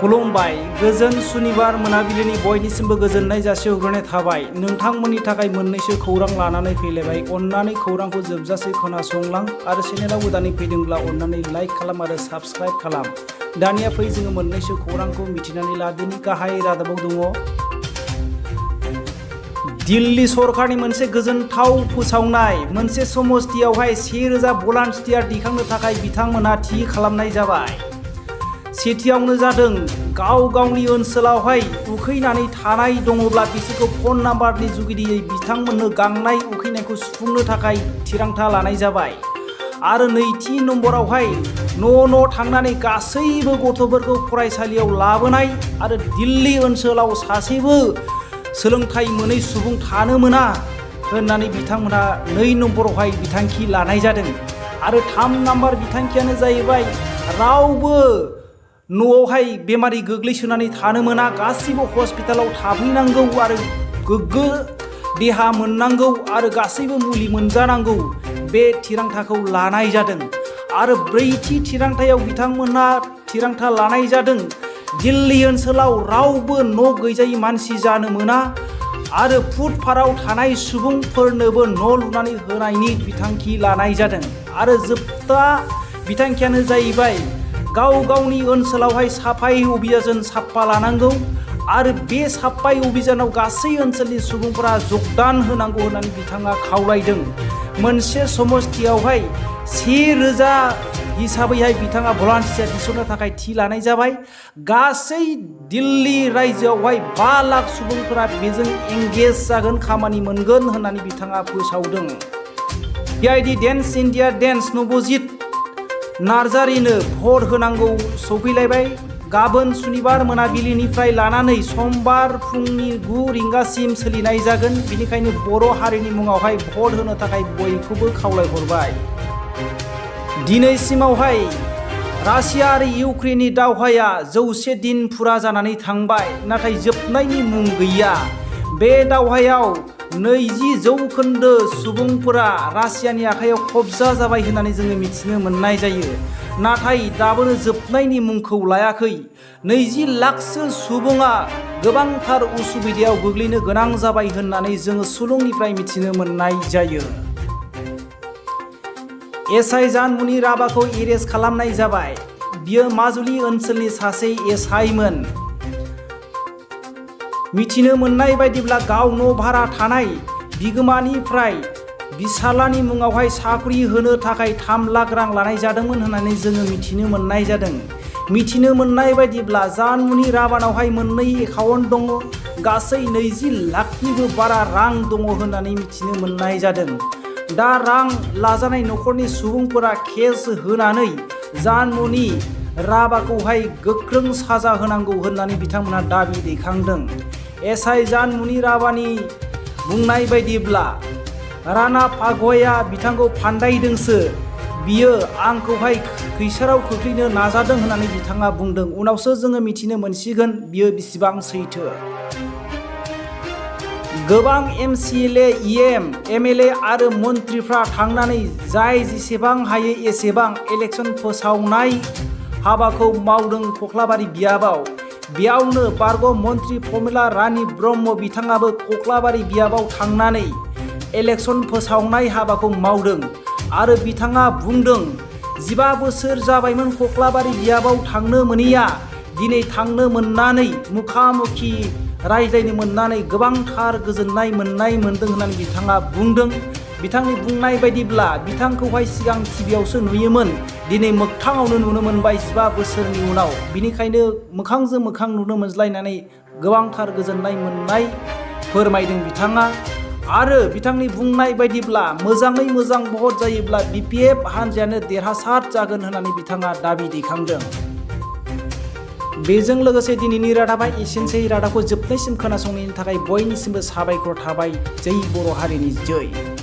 खुलुमबाय। गोजोन सुनिबार मोनाबिलिनि बयनिसिमबो गोजोननाय जासिहरग्रोनाय थाबाय। नोंथांमोननि थाखाय मोननैसो खौरां लानानै फैलायबाय। अन्नानै खौरांखौ जोबजासे खोनासंलां आरो चेनेलाव गोदानै फैदोंब्ला अन्नानै लाइक खालाम आरो साबस्क्राइब खालाम। दानिया फै जोङो मोननैसो खौरांखौ मिथिनानै लादिनि। गाहाय रादाबाव दङ दिल्ली सरकारनि मोनसे गोजोनथाव फोसावनाय। मोनसे समस्तियावहाय 1000 भलान्टियार दैखांनो थाखाय बिथांमोनहा थि खालामनाय जाबाय। सेथियावनो जादों गाव गावनि ओनसोलावहाय उखैनानै थानाय दङब्ला बिसोरखौ फन नाम्बारनि जुगिदियै बिथांमोननो गांनाय उखैनायखौ सुफुंनो थाखाय थिरांथा लानाय जाबाय। आरो नैथि नम्बरावहाय न' थांनानै गासैबो गथ'फोरखौ फरायसालियाव लाबोनाय आरो दिल्ली ओनसोलाव सासेबो सोलोंथाइ मोनै सुबुं थानो मोना होननानै बिथांमोनहा 2 नम्बरावहाय बिथांखि लानाय जादों। आरो 3 नाम्बार बिथांखियानो जाहैबाय रावबो न'आवहाय बेमारि गोग्लैसोनानै थानो मोना, गासैबो हस्पिटालाव थाफैनांगौ आरो गोग्गो देहा मोननांगौ आरो गासैबो मुलि मोनजानांगौ, बे थिरांथाखौ लानाय जादों। आरो 4थि थिरांथायाव बिथांमोनहा थिरांथा लानाय जादों दिल्ली ओनसोलाव रावबो न' गैजायै मानसि जानो मोना आरो फुटपाथआव थानाय सुबुंफोरनोबो न' लुनानै होनायनि बिथांखि लानाय जादों। आरो जोबथा बिथांखियानो जाहैबाय गाव गावनि ओनसोलावहाय साफाई अभियान साफा लानांगौ आरो बे साफाई अभियानाव गासै ओनसोलनि सुबुंफोरा जगदान होनांगौ होननानै बिथाङा खावलायदों। मोनसे समस्तियावहाय 1000 हिसाबैहाय बिथाङा भलान्टियार थिसननो थाखाय थि लानाय जाबाय। गासै दिल्ली रायजोआवहाय 5 लाख सुबुंफोरा बेजों एंगेज जागोन, खामानि मोनगोन होननानै बिथाङा फोसावदों। PID dance India dance Nabajit नार्जारिनो भट होनांगौ सफैलायबाय। गाबोन सुनिबार मोनाबिलिनिफ्राय लानानै समबार फुंनि 9 रिंगासिम सोलिनाय जागोन। बेनिखायनो बर' हारिनि मुङावहाय भट होनो थाखाय बयखौबो खावलायहरबाय। दिनैसिमावहाय रासिया आरो इउक्रेननि दावहाया 100 दिन फुरा जानानै थांबाय, नाथाय जोबनायनि मुं गैया। बे दावहायाव 20% सुबुंफोरा रासियानि आखायाव कब्जा जाबाय होननानै जोङो मिथिनो मोननाय जायो। नाथाय दाबोनो जोबनायनि मुंखौ लायाखै। 20 लाखसो सुबुङा गोबांथार उसुबिदायाव गोग्लैनो गोनां जाबाय होननानै जोङो सुलुंनिफ्राय मिथिनो मोननाय जायो। एसआइ जानमुनि राभाखौ एरेस्ट खालामनाय जाबाय। बियो माजुलि ओनसोलनि सासे एसआइमोन। मिथिनो मोननाय बायदिब्ला गाव न' भारा थानाय बिगोमानिफ्राय बिसालानि मुङावहाय साख्रि होनो थाखाय 3 लाख रां लानाय जादोंमोन होननानै जोङो मिथिनो मोननाय जादों। मिथिनो मोननाय बायदिब्ला जानमुनि राभानावहाय 2 एकाउन्ट दङ, गासै 20 लाखनिबो बारा रां दङ होननानै मिथिनो मोननाय जादों। दा रां लाजानाय न'खरनि सुबुंफोरा केस होनानै जानमुनि राभाखौहाय गोख्रों साजा होनांगौ होननानै बिथांमोनहा दाबि दैखांदों। एसआइ जानमुनि राभानि बुंनाय बायदिब्ला राणा फाग'या बिथांखौ फान्दायदोंसो, बियो आंखौहाय खैसाराव खोख्लैनो नाजादों होननानै बिथाङा बुंदों। उनावसो जोङो मिथिनो मोनसिगोन बियो बेसेबां सैथो। गोबां MCLA, EM, MLA आरो मन्थ्रिफ्रा थांनानै जाय जेसेबां हायो एसेबां इलेक्सन फोसावनाय हाबाखौ मावदों कख्लाबारि बियाबाव। बेयावनो बारग' मन्थ्रि प्रमिला रानी ब्रह्म बिथाङाबो कख्लाबारि बियाबाव थांनानै इलेक्सन फोसावनाय हाबाखौ मावदों आरो बिथाङा बुंदों 15 बोसोर जाबायमोन कख्लाबारि बियाबाव थांनो मोनैया, दिनै थांनो मोननानै मुखामुखि रायज्लायनो मोननानै गोबांथार गोजोननाय मोनदों होननानै बिथाङा बुंदों। बिथांनि बुंनाय बायदिब्ला बिथांखौहाय सिगां टिभियावसो नुयोमोन, दिनै मोगथाङावनो नुनो मोनबाय 15 बोसोरनि उनाव। बिनिखायनो मोखांजों मोखां नुनो मोनज्लायनानै गोबांथार गोजोननाय मोननाय फोरमायदों बिथाङा। आरो बिथांनि बुंनाय बायदिब्ला मोजाङै मोजां भट जायोब्ला BPF हानजायानो देरहासार जागोन होननानै बिथाङा दाबि दैखांदों। बेजों लोगोसे दिनैनि रादाबा एसेनोसै। रादाबखौ जोबनायसिम खोनासंनायनि थाखाय बयनिसिमबो साबायखर थाबाय। जै बर' हारिनि जै।